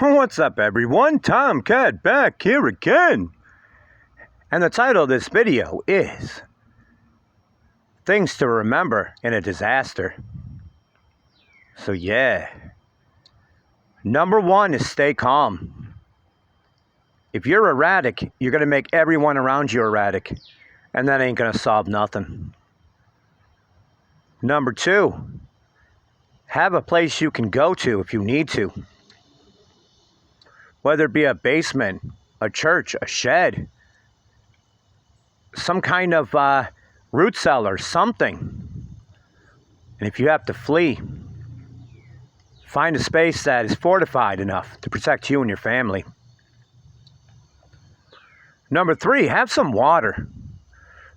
What's up, everyone? Tomcat back here again. And the title of this video is Things to Remember in a Disaster. So yeah. Number one is stay calm. If you're erratic, you're going to make everyone around you erratic. And that ain't going to solve nothing. Number two, have a place you can go to if you need to. Whether it be a basement, a church, a shed, some kind of root cellar, something. And if you have to flee, find a space that is fortified enough to protect you and your family. Number three, have some water.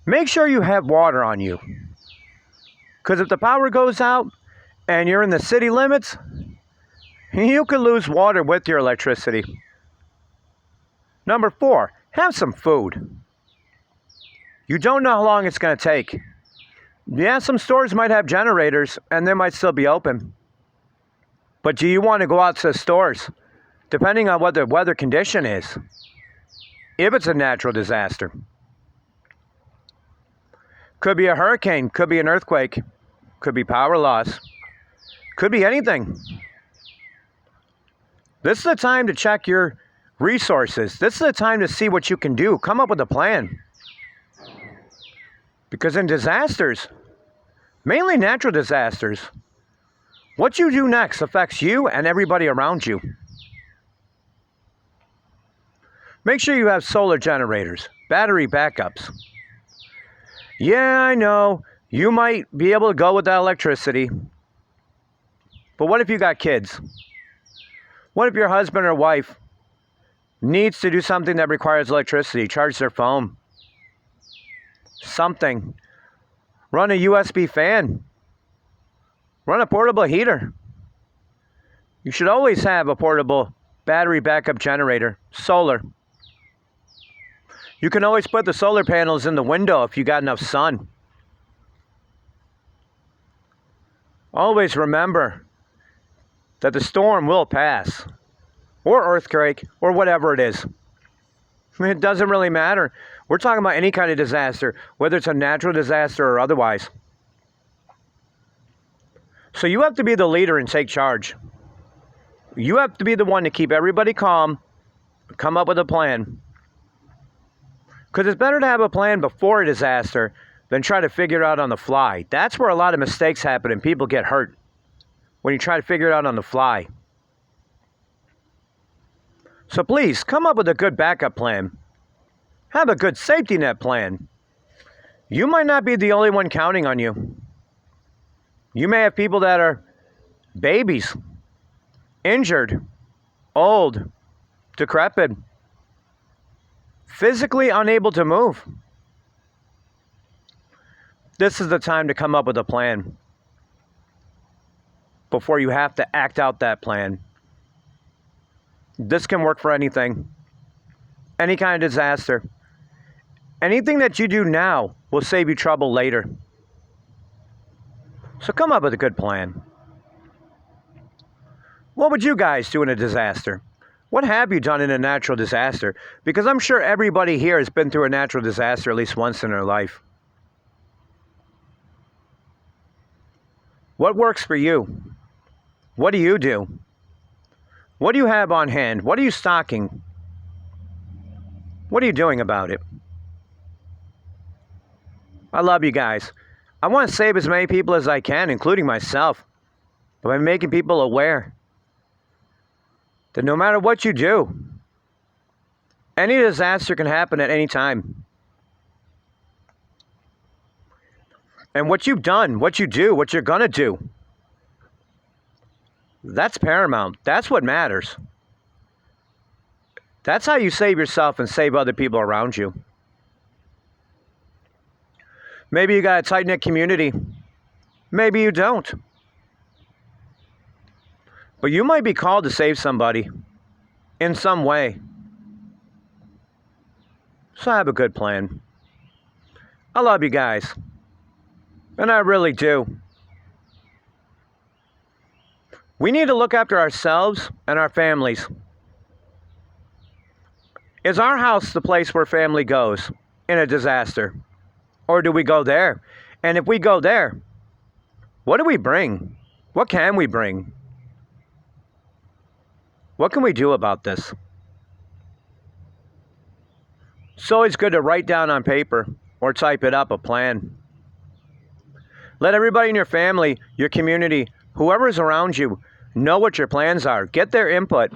Make sure you have water on you. Because if the power goes out and you're in the city limits, you could lose water with your electricity. Number four, have some food. You don't know how long it's going to take. Yeah, some stores might have generators and they might still be open. But do you want to go out to the stores? Depending on what the weather condition is. If it's a natural disaster. Could be a hurricane, could be an earthquake, could be power loss, could be anything. This is the time to check your resources. This is the time to see what you can do. Come up with a plan. Because in disasters, mainly natural disasters, what you do next affects you and everybody around you. Make sure you have solar generators, battery backups. Yeah, I know, you might be able to go without electricity. But what if you got kids? What if your husband or wife needs to do something that requires electricity? Charge their phone. Something. Run a USB fan. Run a portable heater. You should always have a portable battery backup generator. Solar. You can always put the solar panels in the window if you got enough sun. Always remember that the storm will pass. Or earthquake, or whatever it is. It doesn't really matter. We're talking about any kind of disaster, whether it's a natural disaster or otherwise. So you have to be the leader and take charge. You have to be the one to keep everybody calm, come up with a plan. Because it's better to have a plan before a disaster than try to figure it out on the fly. That's where a lot of mistakes happen and people get hurt. When you try to figure it out on the fly. So please, come up with a good backup plan. Have a good safety net plan. You might not be the only one counting on you. You may have people that are babies, injured, old, decrepit, physically unable to move. This is the time to come up with a plan before you have to act out that plan. This can work for anything. Any kind of disaster. Anything that you do now will save you trouble later. So come up with a good plan. What would you guys do in a disaster? What have you done in a natural disaster? Because I'm sure everybody here has been through a natural disaster at least once in their life. What works for you? What do you do? What do you have on hand? What are you stocking? What are you doing about it? I love you guys. I want to save as many people as I can, including myself, by making people aware that no matter what you do, any disaster can happen at any time. And what you've done, what you do, what you're going to do, that's paramount. That's what matters. That's how you save yourself and save other people around you. Maybe you got a tight-knit community. Maybe you don't. But you might be called to save somebody in some way. So have a good plan. I love you guys. And I really do. We need to look after ourselves and our families Is our house the place where family goes in a disaster? Or do we go there? And if we go there, what do we bring? What can we bring? What can we do about this? It's always good to write down on paper or type it up a plan. Let everybody in your family, your community, whoever is around you, know what your plans are. Get their input.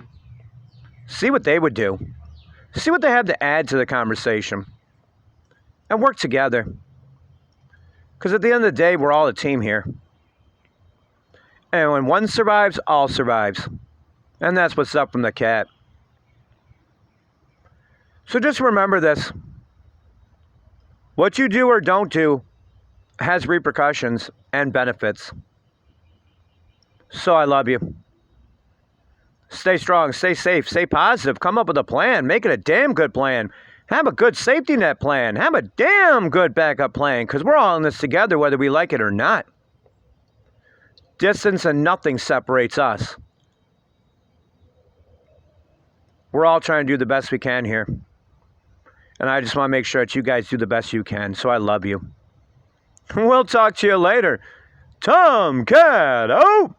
See what they would do. See what they have to add to the conversation. And work together. Because at the end of the day, we're all a team here. And when one survives, all survives. And that's what's up from the cat. So just remember this. What you do or don't do has repercussions and benefits. So I love you. Stay strong, stay safe, stay positive. Come up with a plan. Make it a damn good plan. Have a good safety net plan. Have a damn good backup plan, because we're all in this together whether we like it or not. Distance and nothing separates us. We're all trying to do the best we can here. And I just want to make sure that you guys do the best you can. So I love you. We'll talk to you later. Tomcat out!